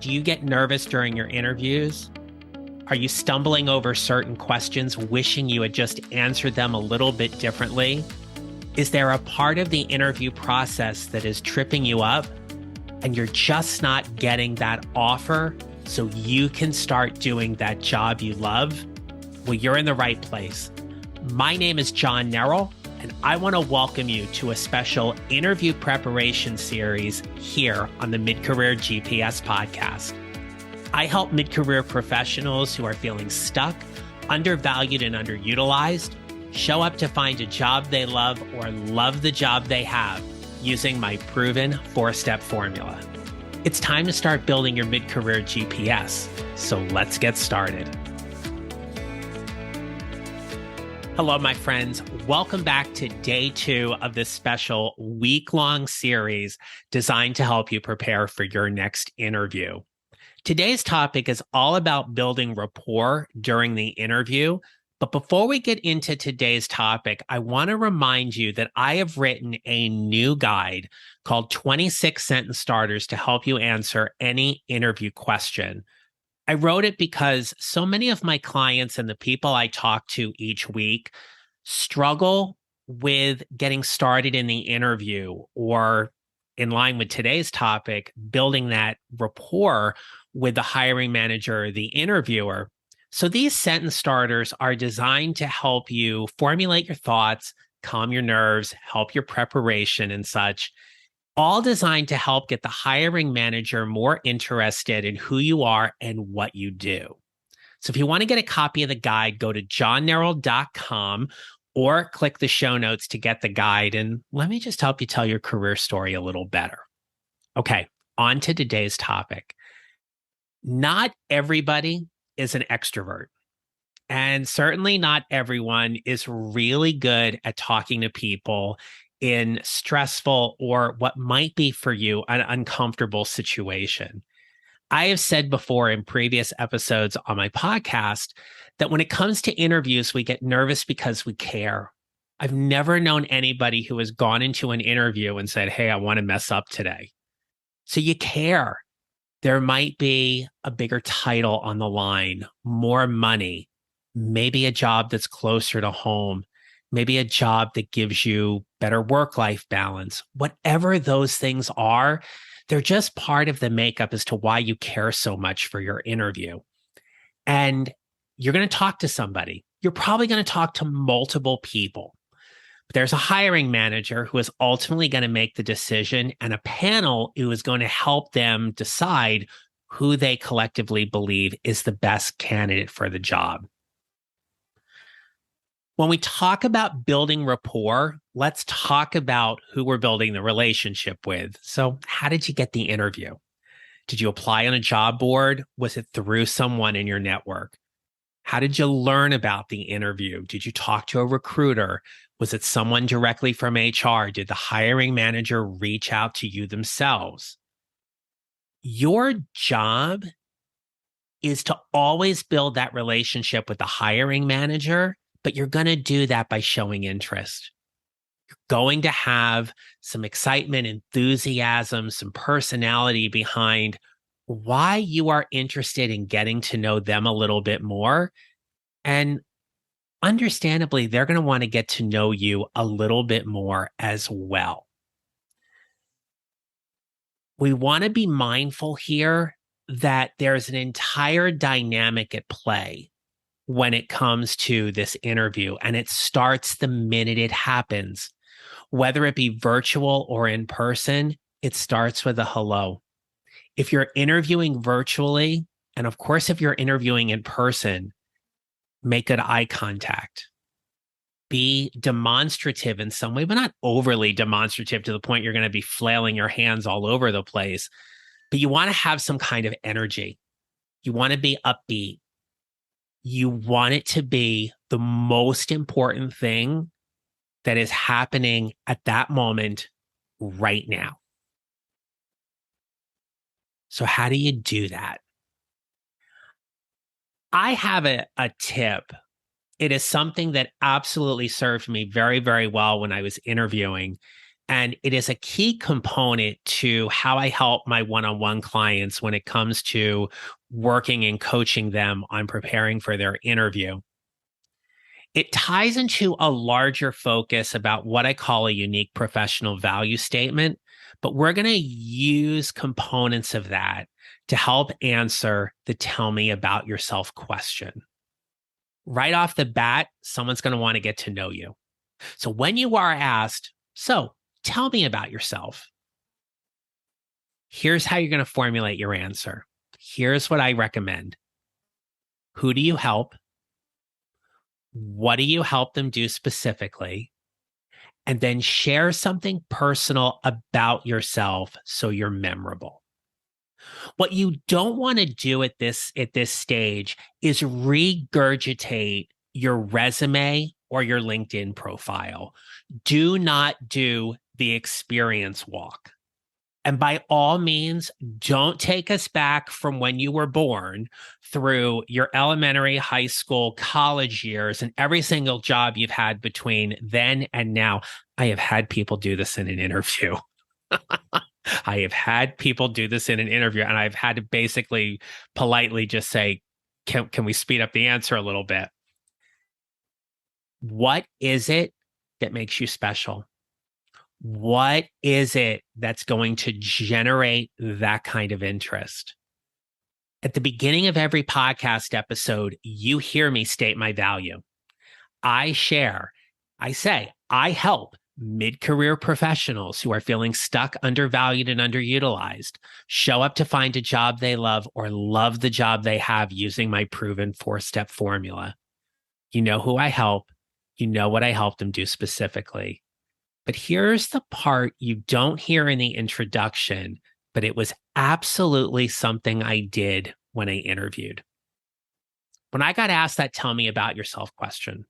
Do you get nervous during your interviews? Are you stumbling over certain questions, wishing you had just answered them a little bit differently? Is there a part of the interview process that is tripping you up and you're just not getting that offer so you can start doing that job you love? Well, you're in the right place. My name is John Nerrill, and I want to welcome you to a special interview preparation series here on the Mid-Career GPS podcast. I help mid-career professionals who are feeling stuck, undervalued, and underutilized show up to find a job they love or love the job they have using my proven 4-step formula. It's time to start building your mid-career GPS, so let's get started. Hello, my friends. Welcome back to day 2 of this special week-long series designed to help you prepare for your next interview. Today's topic is all about building rapport during the interview. But before we get into today's topic, I want to remind you that I have written a new guide called 26 Sentence Starters to help you answer any interview question. I wrote it because so many of my clients and the people I talk to each week struggle with getting started in the interview, or in line with today's topic, building that rapport with the hiring manager or the interviewer. So these sentence starters are designed to help you formulate your thoughts, calm your nerves, help your preparation and such, all designed to help get the hiring manager more interested in who you are and what you do. So if you want to get a copy of the guide, go to johnnerrill.com or click the show notes to get the guide. And let me just help you tell your career story a little better. Okay, on to today's topic. Not everybody is an extrovert. And certainly not everyone is really good at talking to people in stressful or what might be for you an uncomfortable situation. I have said before in previous episodes on my podcast that when it comes to interviews, we get nervous because we care. I've never known anybody who has gone into an interview and said, "Hey, I want to mess up today." So you care. There might be a bigger title on the line, more money, maybe a job that's closer to home, maybe a job that gives you better work-life balance. Whatever those things are, they're just part of the makeup as to why you care so much for your interview. And you're going to talk to somebody. You're probably going to talk to multiple people. There's a hiring manager who is ultimately going to make the decision, and a panel who is going to help them decide who they collectively believe is the best candidate for the job. When we talk about building rapport, let's talk about who we're building the relationship with. So, how did you get the interview? Did you apply on a job board? Was it through someone in your network? How did you learn about the interview? Did you talk to a recruiter? Was it someone directly from HR? Did the hiring manager reach out to you themselves? Your job is to always build that relationship with the hiring manager, but you're going to do that by showing interest. You're going to have some excitement, enthusiasm, some personality behind why you are interested in getting to know them a little bit more. And understandably, they're going to want to get to know you a little bit more as well. We want to be mindful here that there's an entire dynamic at play when it comes to this interview, and it starts the minute it happens. Whether it be virtual or in person, it starts with a hello. If you're interviewing virtually, and of course, if you're interviewing in person, make good eye contact. Be demonstrative in some way, but not overly demonstrative to the point you're going to be flailing your hands all over the place. But you want to have some kind of energy. You want to be upbeat. You want it to be the most important thing that is happening at that moment right now. So how do you do that? I have a tip. It is something that absolutely served me very, very well when I was interviewing. And it is a key component to how I help my one-on-one clients when it comes to working and coaching them on preparing for their interview. It ties into a larger focus about what I call a unique professional value statement, but we're going to use components of that to help answer the tell me about yourself question. Right off the bat, someone's going to want to get to know you. So when you are asked, so tell me about yourself, here's how you're going to formulate your answer. Here's what I recommend. Who do you help? What do you help them do specifically? And then share something personal about yourself so you're memorable. What you don't want to do at this stage is regurgitate your resume or your LinkedIn profile. Do not do the experience walk. And by all means, don't take us back from when you were born through your elementary, high school, college years, and every single job you've had between then and now. I have had people do this in an interview. I have had people do this in an interview, and I've had to basically politely just say, can we speed up the answer a little bit? What is it that makes you special? What is it that's going to generate that kind of interest? At the beginning of every podcast episode, you hear me state my value. I say, I help mid-career professionals who are feeling stuck, undervalued, and underutilized show up to find a job they love or love the job they have using my proven 4-step formula. You know who I help. You know what I help them do specifically. But here's the part you don't hear in the introduction, but it was absolutely something I did when I interviewed. When I got asked that tell me about yourself question,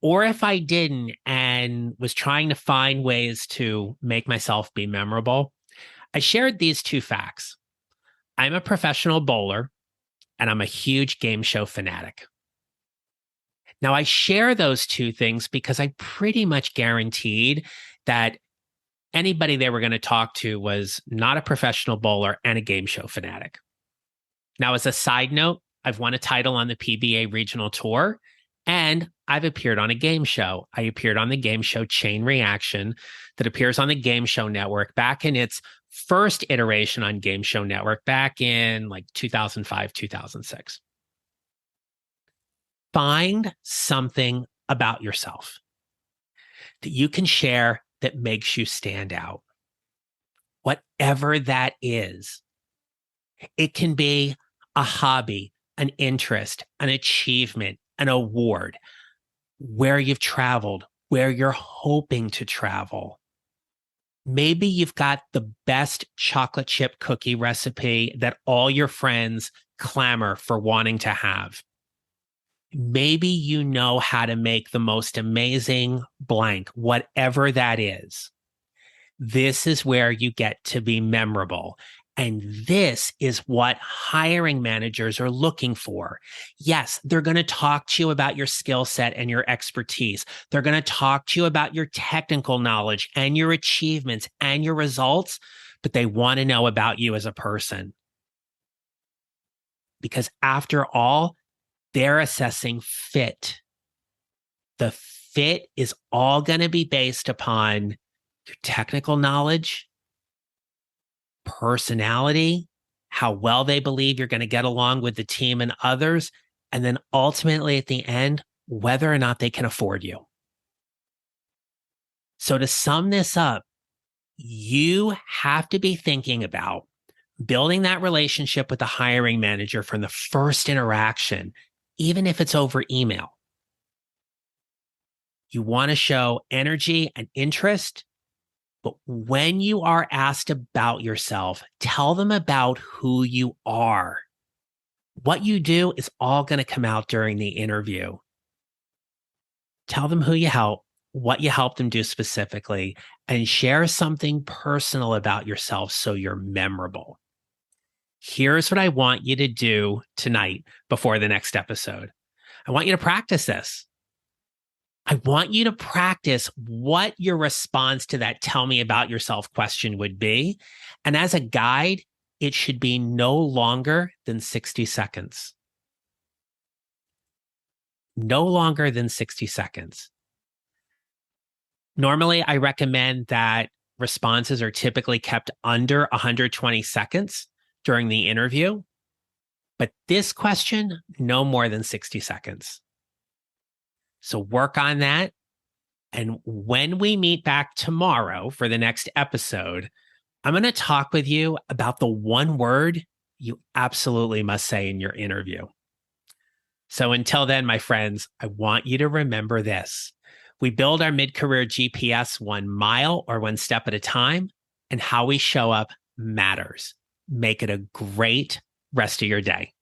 or if I didn't and was trying to find ways to make myself be memorable, I shared these 2 facts. I'm a professional bowler and I'm a huge game show fanatic. Now, I share those 2 things because I pretty much guaranteed that anybody they were going to talk to was not a professional bowler and a game show fanatic. Now, as a side note, I've won a title on the PBA regional tour, and I've appeared on a game show. I appeared on the game show Chain Reaction that appears on the Game Show Network back in its first iteration on Game Show Network back in like 2005, 2006. Find something about yourself that you can share that makes you stand out. Whatever that is, it can be a hobby, an interest, an achievement, an award, where you've traveled, where you're hoping to travel. Maybe you've got the best chocolate chip cookie recipe that all your friends clamor for wanting to have. Maybe you know how to make the most amazing blank, whatever that is. This is where you get to be memorable. And this is what hiring managers are looking for. Yes, they're going to talk to you about your skill set and your expertise. They're going to talk to you about your technical knowledge and your achievements and your results, but they want to know about you as a person. Because after all, they're assessing fit. The fit is all going to be based upon your technical knowledge, personality, how well they believe you're going to get along with the team and others, and then ultimately at the end, whether or not they can afford you. So to sum this up, you have to be thinking about building that relationship with the hiring manager from the first interaction, even if it's over email. You want to show energy and interest, but when you are asked about yourself, tell them about who you are. What you do is all going to come out during the interview. Tell them who you help, what you help them do specifically, and share something personal about yourself so you're memorable. Here's what I want you to do tonight before the next episode. I want you to practice this. I want you to practice what your response to that tell me about yourself question would be. And as a guide, it should be no longer than 60 seconds. No longer than 60 seconds. Normally, I recommend that responses are typically kept under 120 seconds during the interview. But this question, no more than 60 seconds. So work on that. And when we meet back tomorrow for the next episode, I'm going to talk with you about the one word you absolutely must say in your interview. So until then, my friends, I want you to remember this. We build our mid-career GPS 1 mile or 1 step at a time, and how we show up matters. Make it a great rest of your day.